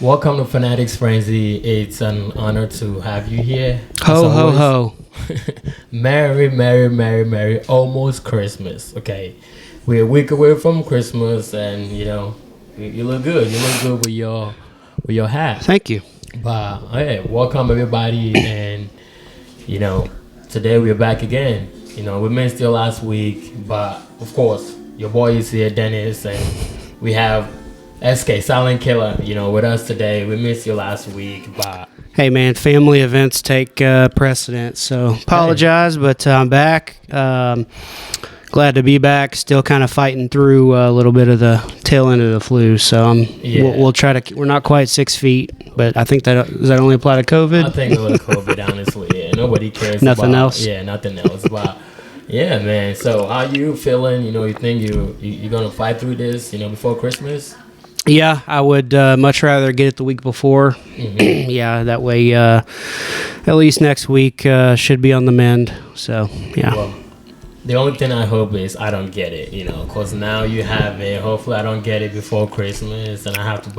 Welcome to Fanatics Frenzy. It's an honor to have you here. Ho, ho, ho. Merry, almost Christmas. Okay. We're a week away from Christmas, and, you look good. You look good with your hat. Thank you. But, hey, welcome, everybody. And, today we're back again. We missed you last week, but, of course, your boy is here, Dennis, and we have SK, Silent Killer, with us today. We missed you last week, but... Hey, man, family events take precedence, so apologize, but I'm back. Glad to be back. Still kind of fighting through a little bit of the tail end of the flu, so we'll try to... We're not quite 6 feet, but I think does that only apply to COVID? I think it was COVID, honestly. Yeah, nobody cares Nothing else? Yeah, nothing else, but... Yeah, man. So, how you feeling? You think you're going to fight through this, before Christmas? Yeah, I would much rather get it the week before. Mm-hmm. Yeah, that way at least next week should be on the mend. So, yeah. Well, the only thing I hope is I don't get it, because now you have it. Hopefully I don't get it before Christmas, and I have to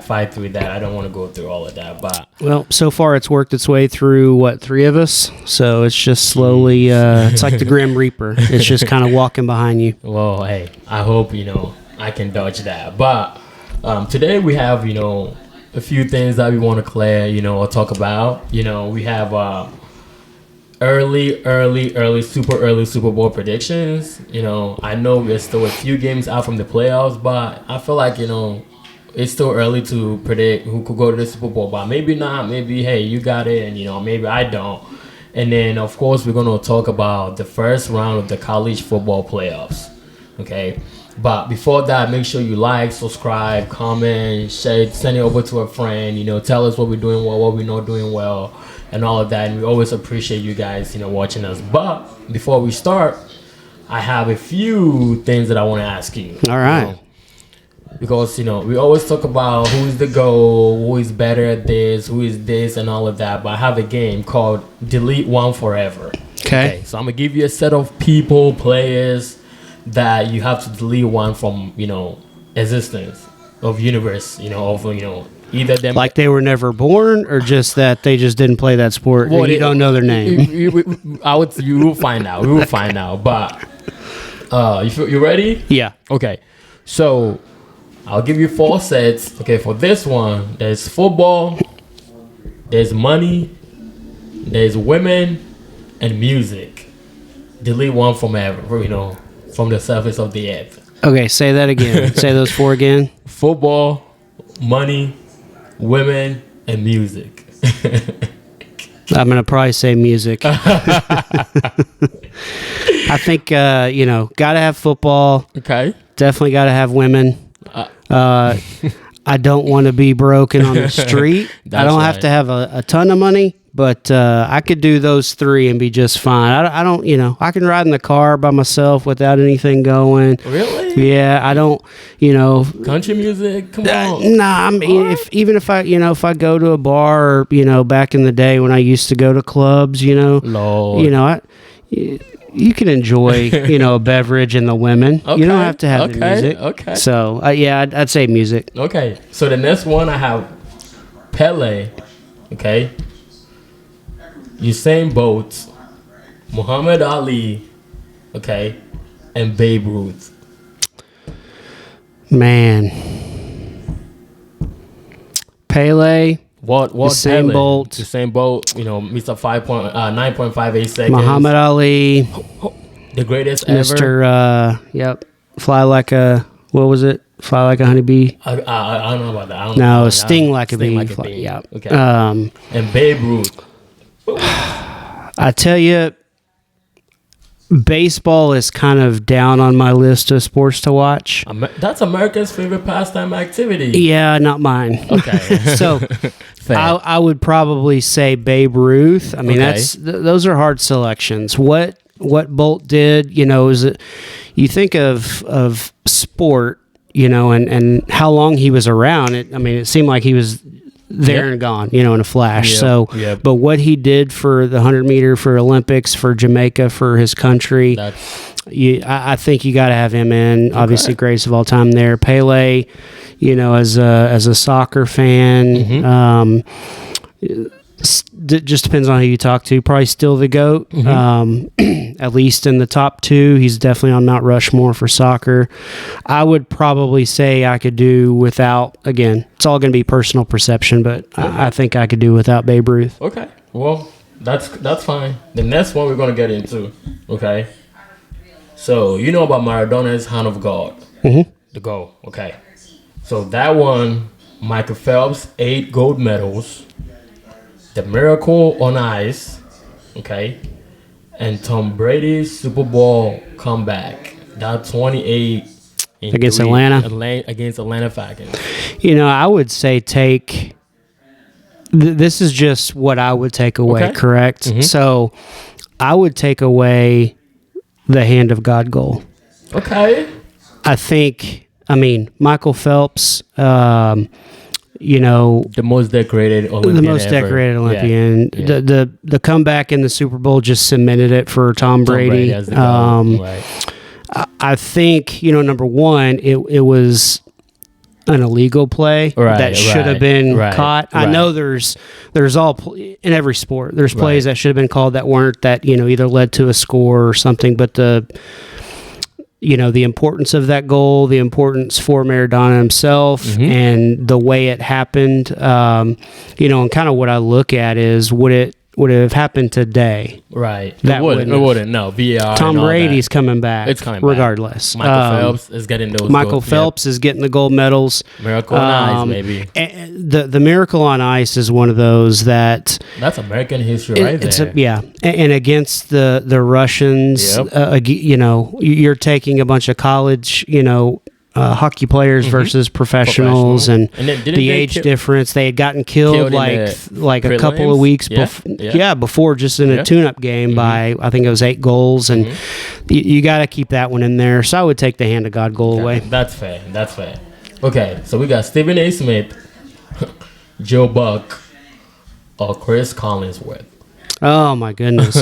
fight through that. I don't want to go through all of that. But well, so far it's worked its way through, 3 of us? So it's just slowly, it's like the Grim Reaper. It's just kind of walking behind you. Well, hey, I hope, I can dodge that. But today we have, a few things that we want to clear, or talk about. We have super early Super Bowl predictions. I know we're still a few games out from the playoffs, but I feel like, it's still early to predict who could go to the Super Bowl. But maybe not. Maybe, hey, you got it, and, maybe I don't. And then, of course, we're going to talk about the first round of the college football playoffs. Okay? But before that, make sure you like, subscribe, comment, share, send it over to a friend. Tell us what we're doing well, what we're not doing well, and all of that. And we always appreciate you guys, watching us. But before we start, I have a few things that I want to ask you. All right. Because, we always talk about who's the goal, who is better at this, who is this, and all of that. But I have a game called Delete One Forever. Okay. So I'm going to give you a set of people, players, that you have to delete one from, existence of universe, either them. Like they were never born, or just that they just didn't play that sport, well, you don't know their name? You will find out. We will find out. But you ready? Yeah. Okay. So I'll give you 4 sets. Okay, for this one, there's football, there's money, there's women, and music. Delete one from ever, from the surface of the earth. Okay, say that again. Say those 4 again. Football, money, women, and music. I'm going to probably say music. I think, got to have football. Okay. Definitely got to have women. I don't want to be broken on the street. I don't have to have a ton of money, but I could do those 3 and be just fine. I don't, I can ride in the car by myself without anything going. Really? Yeah, I don't, Country music? Come on. Nah, I mean, if I go to a bar or, back in the day when I used to go to clubs, Lord. You can enjoy, a beverage and the women. Okay, you don't have to have the music. Okay. So, I'd say music. Okay. So the next one I have Pele. Okay. Usain Bolt, Muhammad Ali, okay, and Babe Ruth. Man. Pele. What Usain Pele? Bolt. Usain Bolt, Mr. 9.58 seconds. Muhammad Ali. The greatest ever. Mr. Fly like a, what was it? Fly like a honeybee. I don't know about that. No, sting like a bee. Like a bee. Yeah. Okay. And Babe Ruth. I tell you, baseball is kind of down on my list of sports to watch. That's America's favorite pastime activity. Yeah, not mine. Okay. So I would probably say Babe Ruth. I mean, those are hard selections. What Bolt did, is it, you think of sport, and how long he was around. It seemed like he was there and gone, in a flash. Yep. So, Yep. but what he did for the 100-meter, for Olympics, for Jamaica, for his country, I think you got to have him in. Obviously, greatest of all time there. Pele, as a soccer fan, just depends on who you talk to. Probably still the GOAT, at least in the top two. He's definitely on Mount Rushmore for soccer. I would probably say I could do without, again, it's all going to be personal perception, but I think I could do without Babe Ruth. Okay, well, that's fine. The next one we're going to get into, okay? So, you know about Maradona's Hand of God. The goal, okay. So that one, Michael Phelps, 8 gold medals. The Miracle on Ice, okay, and Tom Brady's Super Bowl comeback. That 28 against Atlanta Falcons. I would say take. This is just what I would take away. Okay. Correct. So, I would take away the Hand of God goal. Okay. I think. Michael Phelps. The most decorated Olympian. Yeah. The comeback in the Super Bowl just cemented it for Tom Brady. Right. I think number one, it was an illegal play that should have been caught. I know there's all in every sport. There's plays that should have been called that weren't, that either led to a score or something, but the importance of that goal, the importance for Maradona himself, and the way it happened, and kind of what I look at is, would it have happened today? Right. That it wouldn't. No. VAR. Tom Brady's coming back. It's coming regardless. Back. Michael Phelps is getting those. Michael Phelps is getting the gold medals. Miracle on Ice, maybe. The Miracle on Ice is one of those that's American history right there. And against the Russians, you're taking a bunch of college, hockey players versus professionals, and the age difference. They had gotten killed like a couple of weeks before, just in a tune-up game by, I think it was 8 goals, and you got to keep that one in there. So I would take the Hand of God goal away. That's fair. Okay, so we got Stephen A. Smith, Joe Buck, or Chris Collinsworth. Oh my goodness!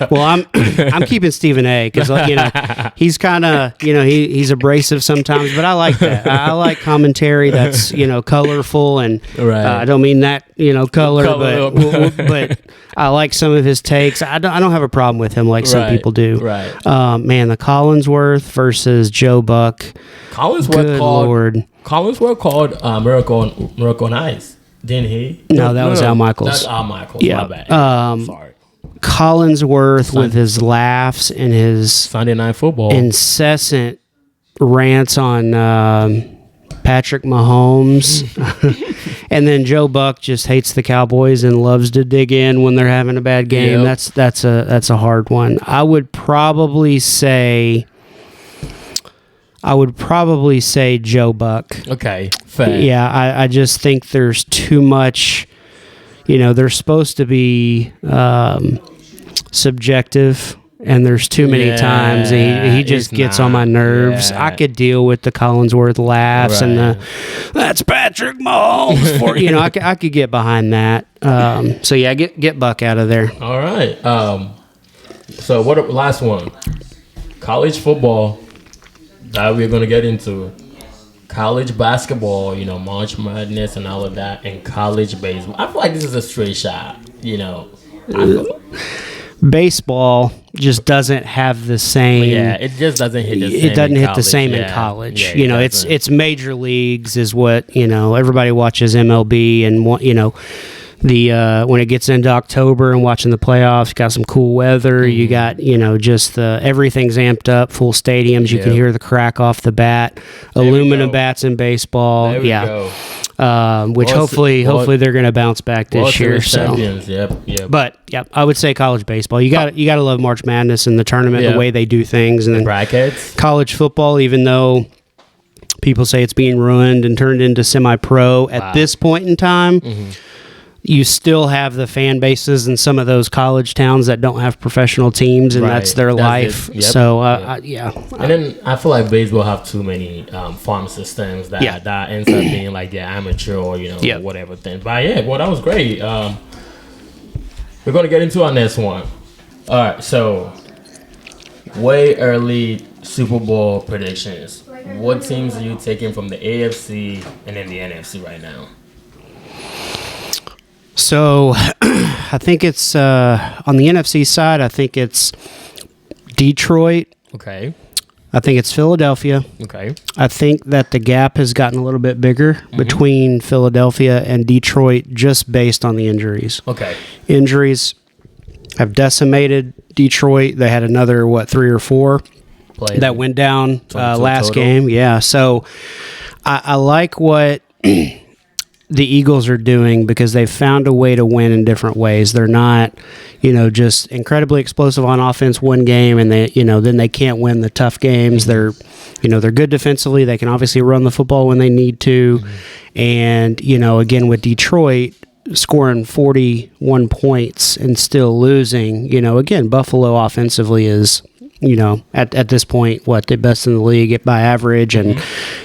Well, I'm keeping Stephen A. because he's kind of he's abrasive sometimes, but I like that. I like commentary that's colorful, and I don't mean that color. But I like some of his takes. I don't have a problem with him like some people do. Right. Man, the Collinsworth versus Joe Buck. Collinsworth called Miracle on Ice. Didn't he? No, that was Al Michaels. That's Al Michaels. Yeah. My bad. Sorry. Collinsworth with his laughs and his Sunday Night Football incessant rants on Patrick Mahomes. And then Joe Buck just hates the Cowboys and loves to dig in when they're having a bad game. Yep. That's a hard one. I would probably say Joe Buck. Okay, fair. Yeah, I just think there's too much. They're supposed to be subjective, and there's too many times he just gets on my nerves. Yeah. I could deal with the Collinsworth laughs and that's Patrick Mahomes for I could get behind that. So yeah, get Buck out of there. All right. So last one? College football that we're gonna get into. College basketball, March Madness and all of that, and college baseball. I feel like this is a straight shot, Baseball just doesn't have the same. Yeah, it just doesn't hit the same. It doesn't hit the same in college. Yeah, it's major leagues is what everybody watches MLB and when it gets into October and watching the playoffs, you got some cool weather. You got just everything's amped up, full stadiums. You can hear the crack off the bat. Aluminum bats in baseball. There we go. Which hopefully they're going to bounce back this year. So, yep. But I would say college baseball. You got to love March Madness and the tournament, the way they do things, and then brackets. College football, even though people say it's being ruined and turned into semi-pro at this point in time. you still have the fan bases in some of those college towns that don't have professional teams, and that's their life. Yep. So, yeah. And then I feel like baseball have too many farm systems that ends up being like amateur or whatever thing. But yeah, well, that was great. We're gonna get into our next one. All right, so way early Super Bowl predictions. What teams are you taking from the AFC and then the NFC right now? So, I think it's on the NFC side. I think it's Detroit. Okay. I think it's Philadelphia. Okay. I think that the gap has gotten a little bit bigger between Philadelphia and Detroit just based on the injuries. Okay. Injuries have decimated Detroit. They had another, 3 or 4 that went down last total game. Yeah. So, I like what the Eagles are doing because they've found a way to win in different ways. They're not, just incredibly explosive on offense one game and they, then they can't win the tough games. They're, they're good defensively. They can obviously run the football when they need to. And, again, with Detroit scoring 41 points and still losing, again, Buffalo offensively is, at this point, the best in the league by average. And,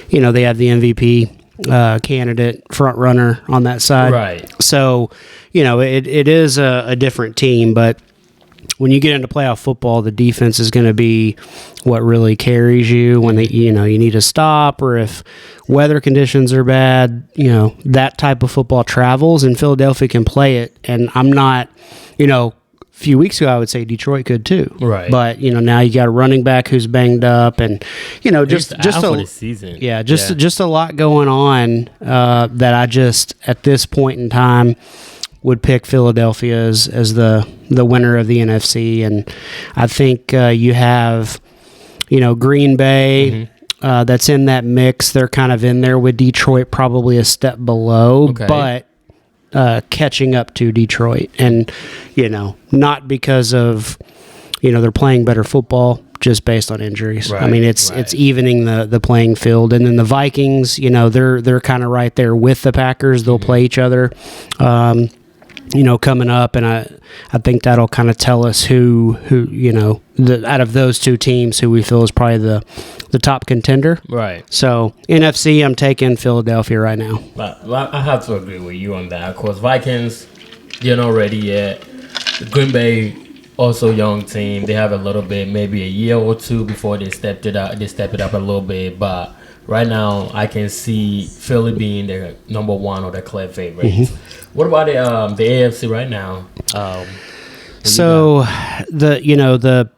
they have the MVP candidate front runner on that side. Right. So, it is a different team, but when you get into playoff football, the defense is going to be what really carries you when you need to stop, or if weather conditions are bad, that type of football travels, and Philadelphia can play it. And I'm not, a few weeks ago, I would say Detroit could too. Right. But, now you got a running back who's banged up and, just for the season. Yeah, just a lot going on that I just, at this point in time, would pick Philadelphia as the winner of the NFC. And I think you have, Green Bay that's in that mix. They're kind of in there with Detroit, probably a step below, but catching up to Detroit. And, not because of, they're playing better football, just based on injuries. Right, I mean, it's evening the playing field. And then the Vikings, they're kind of right there with the Packers. They'll play each other, coming up. And I think that'll kind of tell us who out of those two teams, who we feel is probably the top contender. Right. So, NFC, I'm taking Philadelphia right now. But I have to agree with you on that. Of course, Vikings, they're not ready yet. Green Bay, also young team. They have a little bit, maybe a year or two before they step it up a little bit. But right now, I can see Philly being the number one or the clear favorite. What about the AFC right now? So the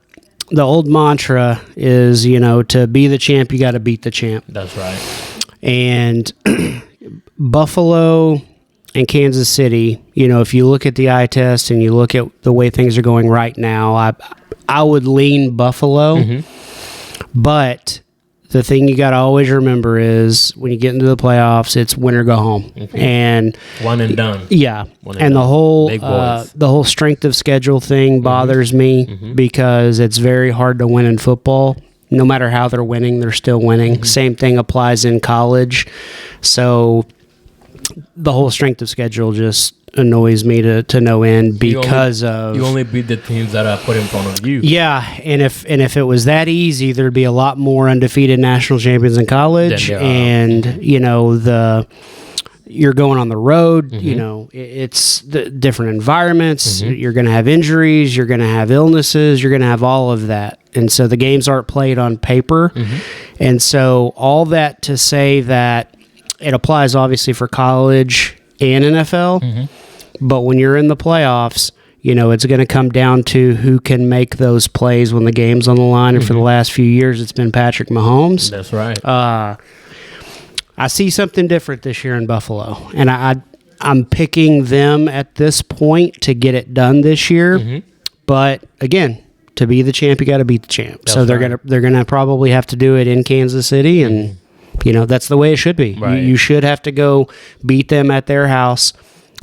old mantra is, to be the champ, you got to beat the champ. That's right. And Buffalo and Kansas City, if you look at the eye test and you look at the way things are going right now, I would lean Buffalo. But the thing you got to always remember is when you get into the playoffs, it's win or go home. And one and done. Yeah. And the whole strength of schedule thing bothers me because it's very hard to win in football. No matter how they're winning, they're still winning. Same thing applies in college. So the whole strength of schedule just annoys me to no end because you only beat the teams that are put in front of you. Yeah, and if it was that easy, there'd be a lot more undefeated national champions in college, and you're going on the road. It's the different environments. You're going to have injuries. You're going to have illnesses. You're going to have all of that, and so the games aren't played on paper. And so all that to say that it applies obviously for college and NFL, but when you're in the playoffs, it's going to come down to who can make those plays when the game's on the line. And for the last few years, it's been Patrick Mahomes. That's right. I see something different this year in Buffalo, and I'm picking them at this point to get it done this year. But again, to be the champ, you got to beat the champ. That's so they're gonna probably have to do it in Kansas City, and that's the way it should be. Right. You should have to go beat them at their house,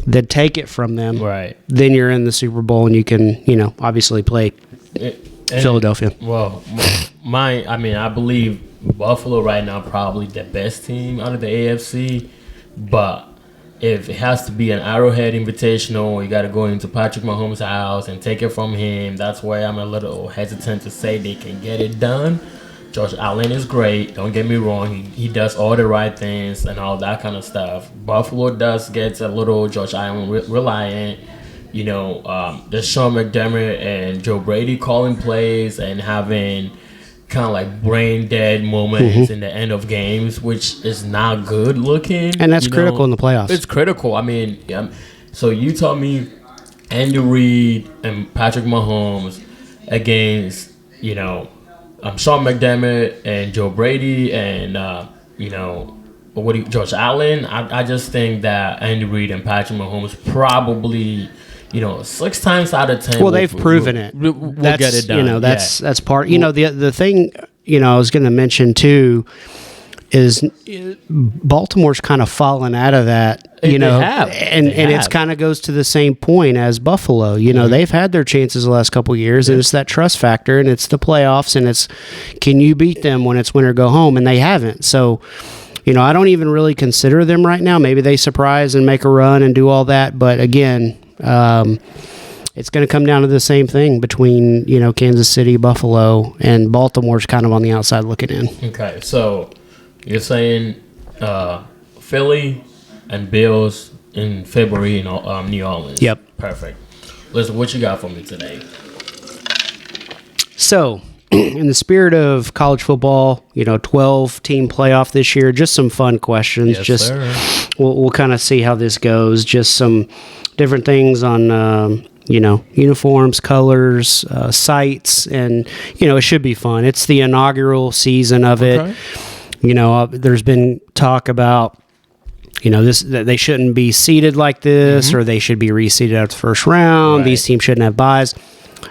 then take it from them. Right. Then you're in the Super Bowl, and you can, obviously play Philadelphia. Well, I believe Buffalo right now probably the best team out of the AFC, but if it has to be an Arrowhead Invitational, you got to go into Patrick Mahomes' house and take it from him. That's why I'm a little hesitant to say they can get it done. Josh Allen is great. Don't get me wrong. He does all the right things and all that kind of stuff. Buffalo does get a little Josh Allen reliant. There's Sean McDermott and Joe Brady calling plays and having kind of like brain dead moments in the end of games, which is not good looking. And that's critical in the playoffs. It's critical. I mean, so you told me Andy Reid and Patrick Mahomes against, Sean McDermott and Joe Brady and, Josh Allen. I just think that Andy Reid and Patrick Mahomes probably, 6 times out of 10. Well, they've proven it. We'll get it done. That's part. The thing, I was going to mention too is Baltimore's kind of fallen out of that, and it's kind of goes to the same point as Buffalo. They've had their chances the last couple of years, and it's that trust factor, and it's the playoffs, and it's can you beat them when it's win or go home, and they haven't. So, I don't even really consider them right now. Maybe they surprise and make a run and do all that, but again, it's going to come down to the same thing between Kansas City, Buffalo, and Baltimore's kind of on the outside looking in. Okay, so you're saying Philly and Bills in February in New Orleans. Yep. Perfect. Listen, what you got for me today? So, in the spirit of college football, 12-team playoff this year, just some fun questions. Yes, sir. We'll kind of see how this goes. Just some different things on, uniforms, colors, sites, and, it should be fun. It's the inaugural season of it. There's been talk about, that they shouldn't be seeded like this, or they should be reseeded after the first round. Right. These teams shouldn't have buys.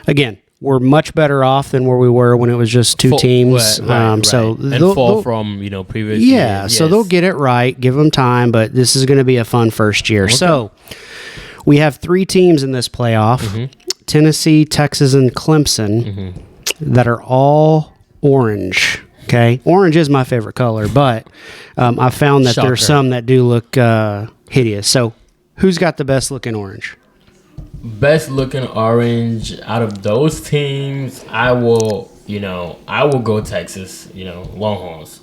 Again, we're much better off than where we were when it was just two teams. Right. So they'll from previous. Yeah, years. So they'll get it right. Give them time, but this is going to be a fun first year. Okay. So we have 3 teams in this playoff: Tennessee, Texas, and Clemson, that are all orange. Okay, orange is my favorite color, but I found that there are some that do look hideous. So who's got the best looking orange? Best looking orange out of those teams, I will go Texas. Longhorns.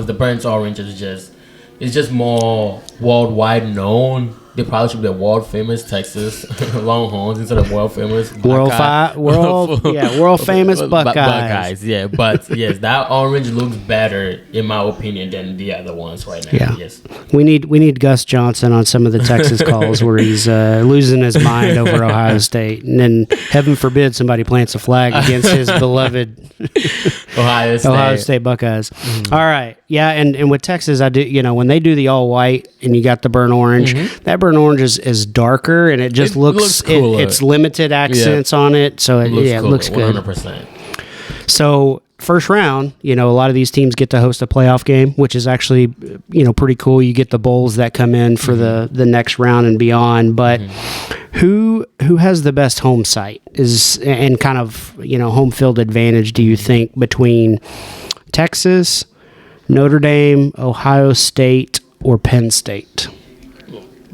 The burnt orange is just more worldwide known. They probably should be a world famous Texas Longhorns instead of world famous world famous Buckeyes. Yeah, but yes, that orange looks better in my opinion than the other ones right now. Yeah. Yes. We need Gus Johnson on some of the Texas calls where he's losing his mind over Ohio State, and then heaven forbid somebody plants a flag against his beloved Ohio State Buckeyes. Mm-hmm. All right, yeah, and with Texas, I do when they do the all white and you got the burnt orange, that burnt orange is darker and it just looks cooler. It's limited accents on it, so it looks good. 100%. So first round, a lot of these teams get to host a playoff game, which is actually pretty cool. You get the bowls that come in for the next round and beyond, but who has the best home site and kind of home field advantage do you think between Texas, Notre Dame, Ohio State, or Penn State?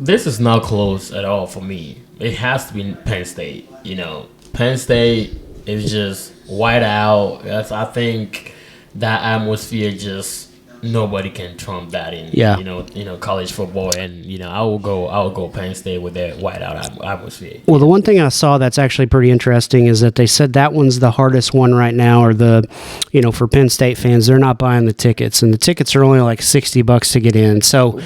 This is not close at all for me. It has to be Penn State. Penn State is just white out. I think that atmosphere just nobody can trump that in. Yeah. College football, and I will go Penn State with that white out atmosphere. Well, the one thing I saw that's actually pretty interesting is that they said that one's the hardest one right now, or for Penn State fans, they're not buying the tickets, and the tickets are only like $60 to get in. So.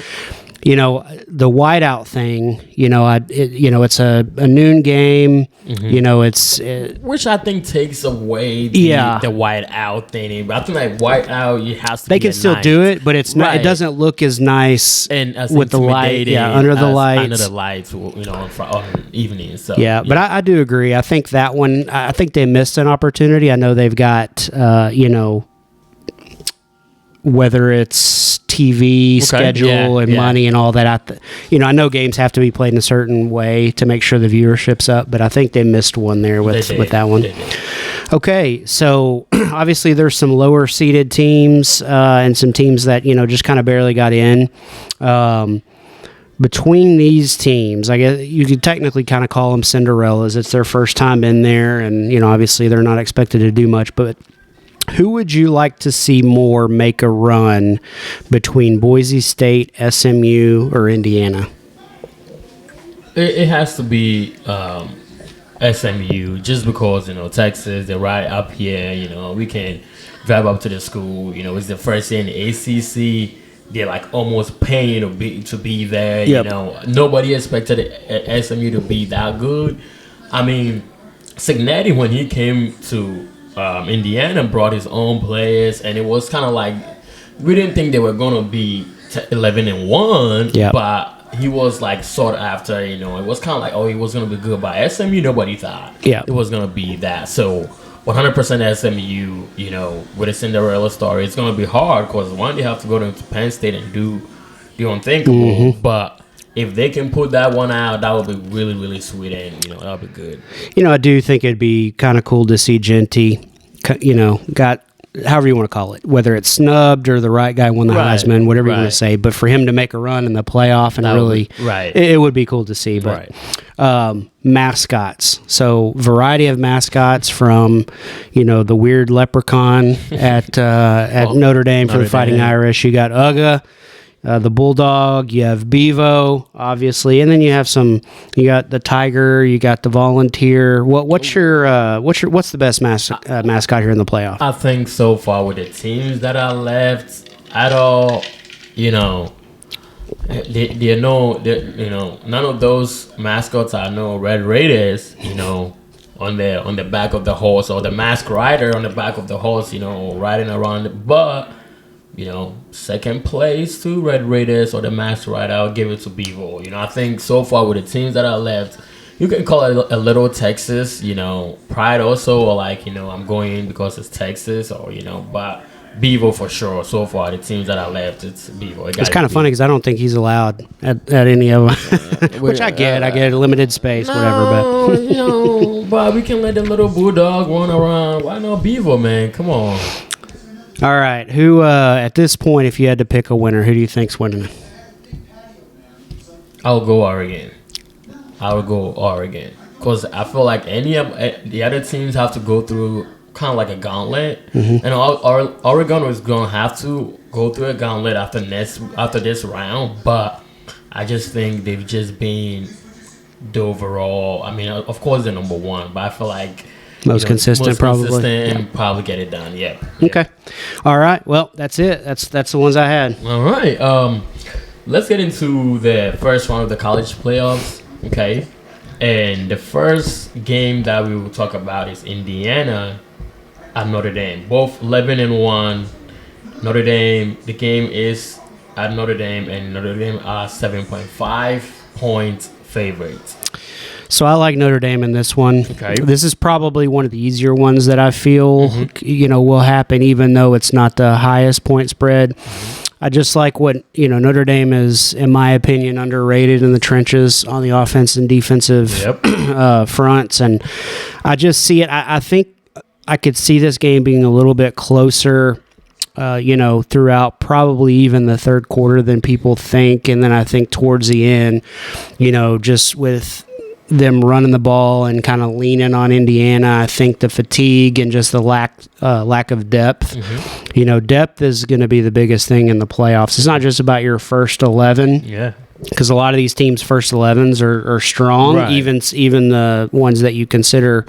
The whiteout thing, it's a noon game, it's... which I think takes away the whiteout thing. But I think like whiteout, you have to They can still do it, but it's not. It doesn't look as nice and as with the light, under the lights. On evening. So, but I do agree. I think that one, I think they missed an opportunity. I know they've got, whether it's TV schedule and money and all that. I know games have to be played in a certain way to make sure the viewership's up, but I think they missed one there with that one. Okay, so obviously there's some lower seeded teams and some teams that just kind of barely got in. between these teams, I guess you could technically kind of call them Cinderellas. It's their first time in there, and obviously they're not expected to do much. But who would you like to see more make a run between Boise State, SMU, or Indiana? It has to be SMU, just because Texas, they're right up here. We can drive up to the school. It's the first year in the ACC. They're like almost paying to be there. Yep. Nobody expected SMU to be that good. I mean, Signetti, when he came to Indiana, brought his own players, and it was kind of like we didn't think they were gonna be 11-1, Yep. but he was like sort of after. It was kind of like, he was gonna be good. But SMU, nobody thought Yep. it was gonna be that. So 100% SMU, with a Cinderella story, it's going to be hard because one, they have to go to Penn State and do the unthinkable. Mm-hmm. But if they can put that one out, that would be really, really sweet, and that would be good. I do think it'd be kind of cool to see Genty, got however you want to call it, whether it's snubbed or the right guy won the Right, Heisman, whatever you want right. to say. But for him to make a run in the playoff and That would really, be- right. it would be cool to see. But mascots, so variety of mascots from the weird leprechaun at Notre Dame for Notre the Fighting Dame. Irish. You got Uga. The bulldog, you have Bevo, obviously, and then you have you got the tiger, you got the volunteer. What's the best mascot here in the playoff? I think so far with the teams that are left at all, none of those mascots are no Red Raiders, on the back of the horse, or the masked rider on the back of the horse, riding around it. But second place to Red Raiders or the masked rider, I'll give it to Bevo. I think so far with the teams that are left, you can call it a little Texas, pride also, or like, I'm going in because it's Texas, or but Bevo for sure. So far, the teams that are left, it's Bevo. It's kind of funny because I don't think he's allowed at any of them, which I get a limited space, whatever. But but we can let the little bulldog run around. Why not Bevo, man? Come on. all right, who at this point, if you had to pick a winner, who do you think's winning? I'll go Oregon. Because I feel like any of the other teams have to go through kind of like a gauntlet. Mm-hmm. And Oregon was going to have to go through a gauntlet after this round. But I just think they've just been the overall. I mean, of course, they're number one. But I feel like Most consistent, probably. And probably get it done. Yeah. Okay. All right. Well, that's it. That's the ones I had. All right. Let's get into the first round of the college playoffs. Okay. And the first game that we will talk about is Indiana at Notre Dame. Both 11-1. Notre Dame. The game is at Notre Dame, and Notre Dame are 7.5 point favorites. So I like Notre Dame in this one. Okay. This is probably one of the easier ones that I feel will happen, even though it's not the highest point spread. I just like what Notre Dame is, in my opinion, underrated in the trenches on the offense and defensive fronts, and I just see it. I think I could see this game being a little bit closer. Throughout probably even the third quarter than people think, and then I think towards the end, just with them running the ball and kind of leaning on Indiana, I think the fatigue and just the lack of depth. Depth is going to be the biggest thing in the playoffs. It's not just about your first 11. Yeah. Because a lot of these teams' first 11s are strong. Right. Even the ones that you consider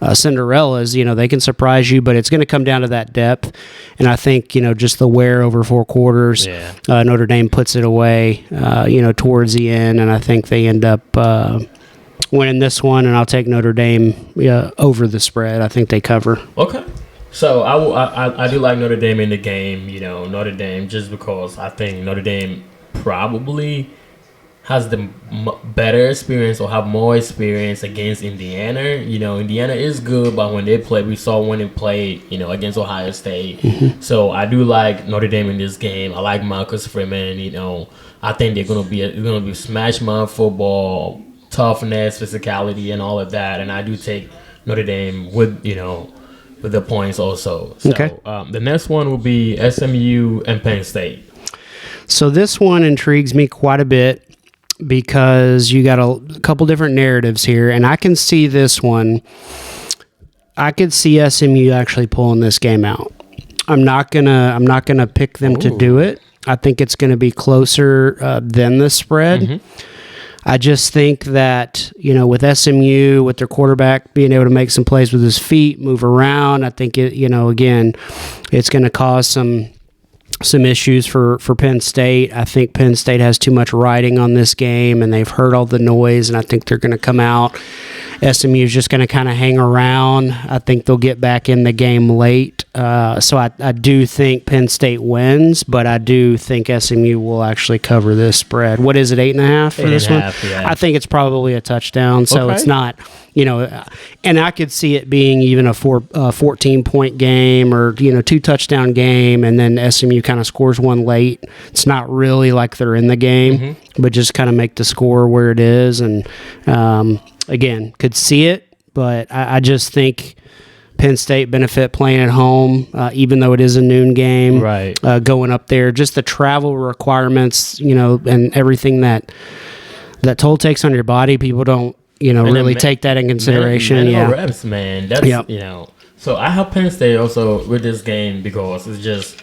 Cinderellas, they can surprise you. But it's going to come down to that depth. And I think just the wear over 4 quarters. Yeah. Notre Dame puts it away. Towards the end, and I think they end up winning this one. And I'll take Notre Dame over the spread. I think they cover. Okay. So I do like Notre Dame in the game. Notre Dame, just because I think Notre Dame probably has the better experience or have more experience against Indiana. Indiana is good, but when they play, we saw when they played, against Ohio State. So I do like Notre Dame in this game. I like Marcus Freeman. I think they're gonna be smash mouth football, toughness, physicality, and all of that. And I do take Notre Dame with the points also. So, okay. The next one will be SMU and Penn State. So this one intrigues me quite a bit. because you got a couple different narratives here, and I can see this one. I could see SMU actually pulling this game out. I'm not gonna pick them to do it. I think it's going to be closer than the spread. Mm-hmm. I just think that, with SMU, with their quarterback being able to make some plays with his feet, move around, I think again, it's going to cause some issues for Penn State. I think Penn State has too much riding on this game, and they've heard all the noise, and I think they're going to come out. SMU is just going to kind of hang around. I think they'll get back in the game late. So I do think Penn State wins, but I do think SMU will actually cover this spread. What is it, 8.5 for this one? Yeah. I think it's probably a touchdown, so it's not, and I could see it being even a 14-point game or, 2-touchdown game, and then SMU kind of scores one late. It's not really like they're in the game, but just kind of make the score where it is. And, again, could see it, but I just think Penn State benefit playing at home, even though it is a noon game. Right. Going up there, just the travel requirements, and everything that toll takes on your body. People don't, really take that in consideration. Reps, man. That's So I have Penn State also with this game because it's just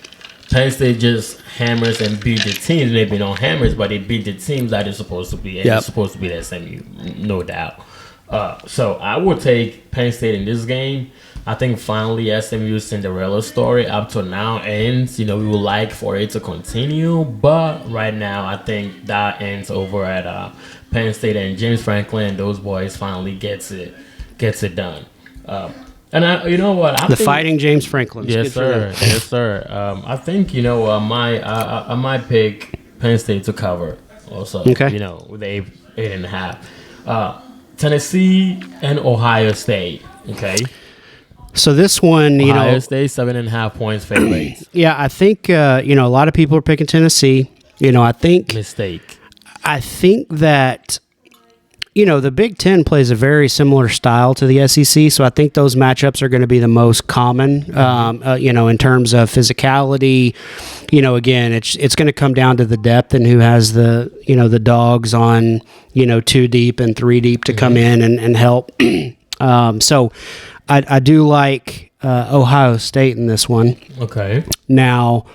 Penn State just hammers and beat the teams. Maybe not hammers, but they beat the teams that they're supposed to be, and they're supposed to be the SMU, no doubt. So I would take Penn State in this game. I think finally SMU's Cinderella story up to now ends. We would like for it to continue, but right now I think that ends over at Penn State, and James Franklin and those boys finally gets it done. And you know what? I think, fighting James Franklin. Yes, sir. Yes, sir. I think I might pick Penn State to cover also. Okay. With the 8.5. Tennessee and Ohio State. Okay. So this one, Ohio State 7.5 points favorites. Yeah, I think a lot of people are picking Tennessee. I think mistake. I think that the Big Ten plays a very similar style to the SEC, so I think those matchups are going to be the most common. In terms of physicality. Again, it's going to come down to the depth and who has the dogs on 2 deep and 3 deep to come in and help. So I do like Ohio State in this one. Okay. Now,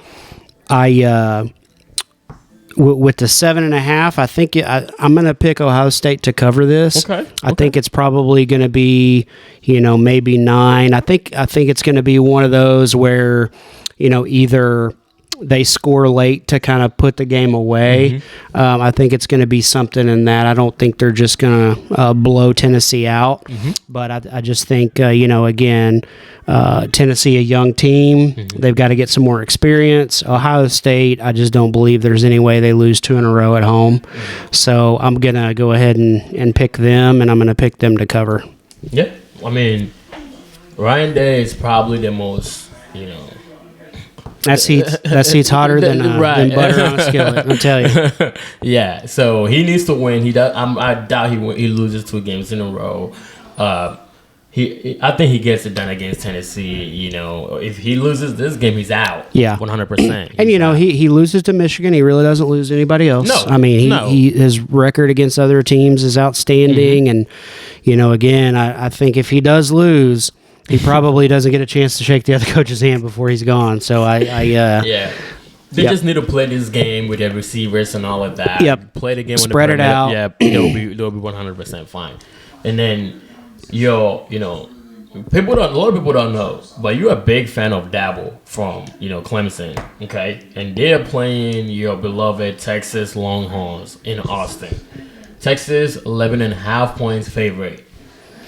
with the 7.5, I think I'm going to pick Ohio State to cover this. Okay. I think it's probably going to be, maybe 9. I think it's going to be one of those where, either they score late to kind of put the game away. I think it's going to be something in that. I don't think they're just going to blow Tennessee out. But I just think, again, Tennessee, a young team. They've got to get some more experience. Ohio State, I just don't believe there's any way they lose 2 in a row at home. So I'm going to go ahead and pick them, and I'm going to pick them to cover. Yeah. I mean, Ryan Day is probably the most, That seat's hotter than butter on a skillet, I'll tell you. Yeah, so he needs to win. I doubt he loses 2 games in a row. I think he gets it done against Tennessee. If he loses this game, he's out. Yeah, 100%. And he loses to Michigan. He really doesn't lose to anybody else. No, I mean, his record against other teams is outstanding. And again, I think if he does lose, he probably doesn't get a chance to shake the other coach's hand before he's gone. So They just need to play this game with their receivers and all of that. Yep. Play the game. Spread it out. Yeah, they'll be 100% fine. And then, a lot of people don't know, but you're a big fan of Dabble from Clemson, okay? And they're playing your beloved Texas Longhorns in Austin. Texas 11.5 points favorite.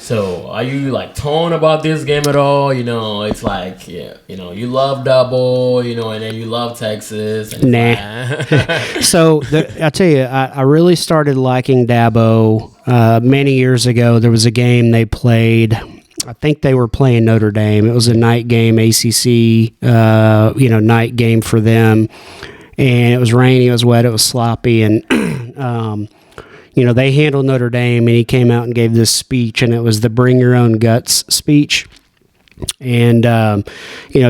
So, are you torn about this game at all? It's like, you love Double, and then you love Texas. And nah. So, I tell you, I really started liking Dabo many years ago. There was a game they played. I think they were playing Notre Dame. It was a night game, ACC, night game for them. And it was rainy, it was wet, it was sloppy, and they handled Notre Dame, and he came out and gave this speech, and it was the Bring Your Own Guts speech. And,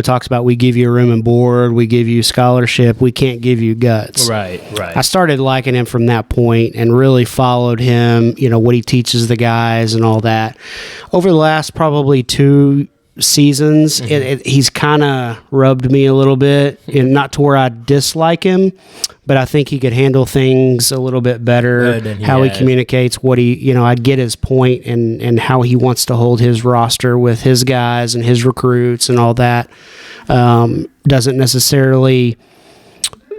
talks about we give you a room and board, we give you scholarship, we can't give you guts. Right. I started liking him from that point and really followed him, what he teaches the guys and all that. Over the last probably 2 seasons, he's kind of rubbed me a little bit, and not to where I dislike him, but I think he could handle things a little bit better. How he communicates, what he, I get his point and how he wants to hold his roster with his guys and his recruits and all that. Doesn't necessarily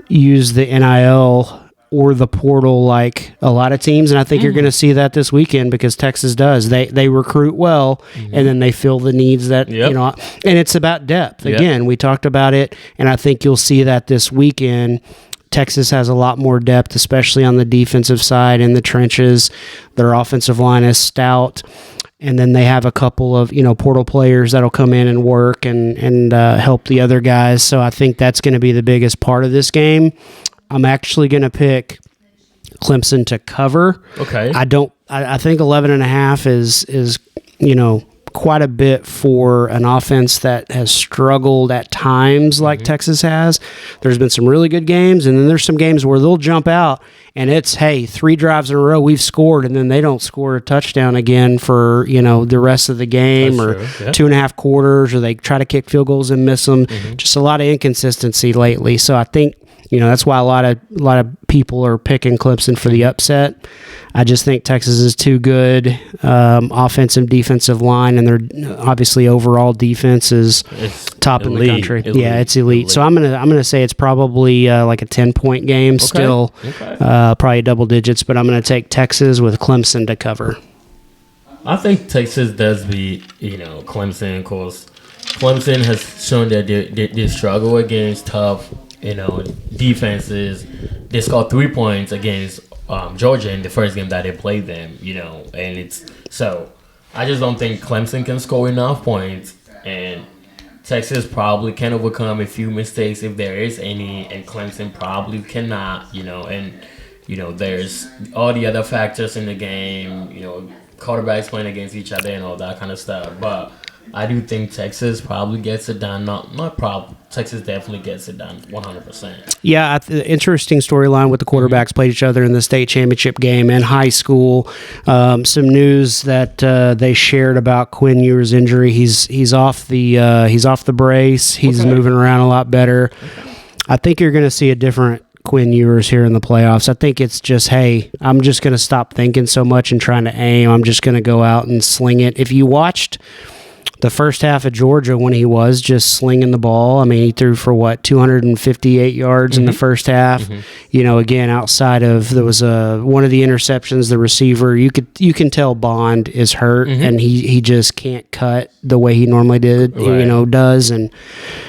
use the NIL or the portal like a lot of teams, and I think you're going to see that this weekend because Texas does. They recruit well, and then they fill the needs that, and it's about depth. Again, we talked about it, and I think you'll see that this weekend. Texas has a lot more depth, especially on the defensive side in the trenches. Their offensive line is stout, and then they have a couple of, portal players that'll come in and work and help the other guys. So I think that's going to be the biggest part of this game. I'm actually going to pick Clemson to cover. Okay. I think 11.5 is quite a bit for an offense that has struggled at times like Texas has. There's been some really good games, and then there's some games where they'll jump out and it's, hey, 3 drives in a row we've scored, and then they don't score a touchdown again for, the rest of the game. That's or 2.5 quarters, or they try to kick field goals and miss them. Just a lot of inconsistency lately. So I think that's why a lot of people are picking Clemson for the upset. I just think Texas is too good, offensive, defensive line, and their obviously overall defense is top in the country. It's elite. So I'm gonna say it's probably like a 10-point game. Okay. Still, probably double digits, but I'm gonna take Texas with Clemson to cover. I think Texas does beat Clemson, because Clemson has shown that they struggle against tough defenses. They scored 3 points against Georgia in the first game that they played them, and it's so I just don't think Clemson can score enough points, and Texas probably can overcome a few mistakes if there is any, and Clemson probably cannot, and there's all the other factors in the game, quarterbacks playing against each other and all that kind of stuff, but I do think Texas probably gets it done. Not probably. Texas definitely gets it done 100%. Yeah, interesting storyline with the quarterbacks played each other in the state championship game in high school. Some news that they shared about Quinn Ewers' injury. He's off the brace. He's moving around a lot better. I think you're going to see a different Quinn Ewers here in the playoffs. I think it's just, hey, I'm just going to stop thinking so much and trying to aim. I'm just going to go out and sling it. If you watched the first half of Georgia when he was just slinging the ball, I mean, he threw for 258 yards in the first half. Again, outside of, there was one of the interceptions, the receiver, you can tell Bond is hurt, and he just can't cut the way he normally does, and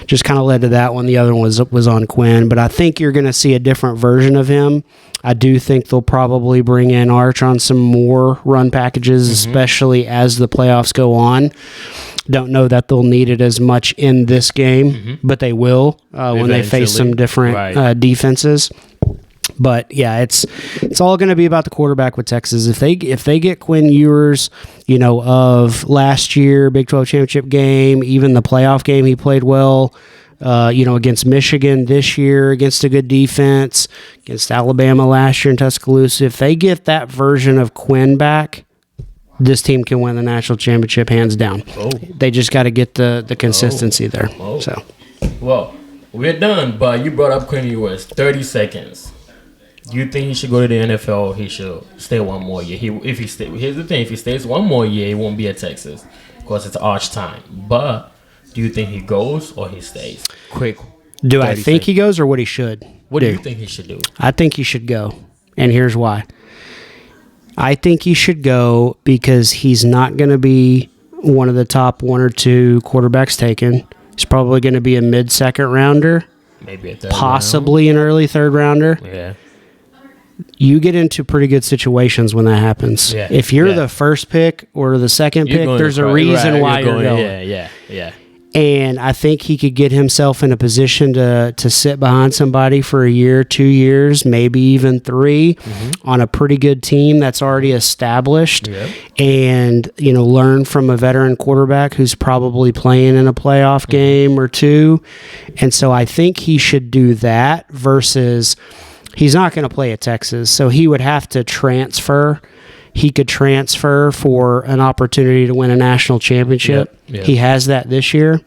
just kind of led to that one. The other one was on Quinn, but I think you're going to see a different version of him. I do think they'll probably bring in Arch on some more run packages, especially as the playoffs go on. Don't know that they'll need it as much in this game, but they will when they face some different defenses. But yeah, it's all going to be about the quarterback with Texas. If they get Quinn Ewers, of last year Big 12 championship game, even the playoff game, he played well. Against Michigan this year, against a good defense, against Alabama last year in Tuscaloosa. If they get that version of Quinn back, this team can win the national championship hands down. They just got to get the consistency there. So, well, we're done. But you brought up Quinn Ewers. 30 seconds. Do you think he should go to the NFL? Or he should stay one more year. Here's the thing: if he stays one more year, he won't be at Texas because it's Arch time. But do you think he goes or he stays? Quick. Do I think he goes or what he should? What do you think he should do? I think he should go, and here's why. I think he should go because he's not going to be one of the top 1 or 2 quarterbacks taken. He's probably going to be a mid-second rounder, maybe a third, possibly an early third rounder. Yeah. You get into pretty good situations when that happens. If you're the first pick or the second pick, there's a reason why you're going. Yeah. And I think he could get himself in a position to sit behind somebody for a year, 2 years, maybe even 3 on a pretty good team that's already established and, learn from a veteran quarterback who's probably playing in a playoff game or 2. And so I think he should do that versus he's not going to play at Texas. So he would have to transfer. He could transfer for an opportunity to win a national championship. Yep. He has that this year.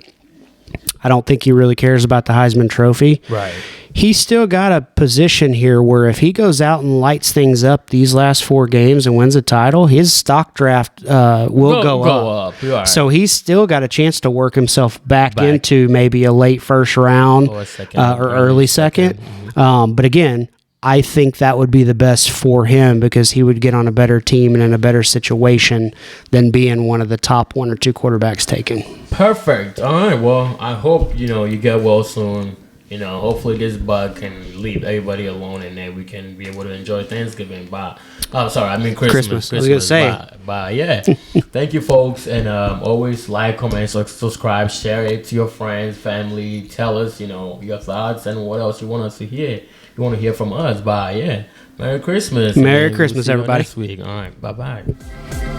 I don't think he really cares about the Heisman Trophy. Right. He's still got a position here where if he goes out and lights things up these last 4 games and wins a title, his stock draft will go up. Right. So he's still got a chance to work himself back into maybe a late first round or early second. But again, I think that would be the best for him because he would get on a better team and in a better situation than being one of the top 1 or 2 quarterbacks taken. Perfect. All right. Well, I hope, you get well soon. Hopefully this bug can leave everybody alone and then we can be able to enjoy Thanksgiving. Christmas. I was going to say. Yeah. Thank you, folks. And always like, comment, subscribe, share it to your friends, family. Tell us, your thoughts and what else you want us to hear. You want to hear from us. Merry Christmas. Merry Christmas, everybody. Next week. All right. Bye-bye.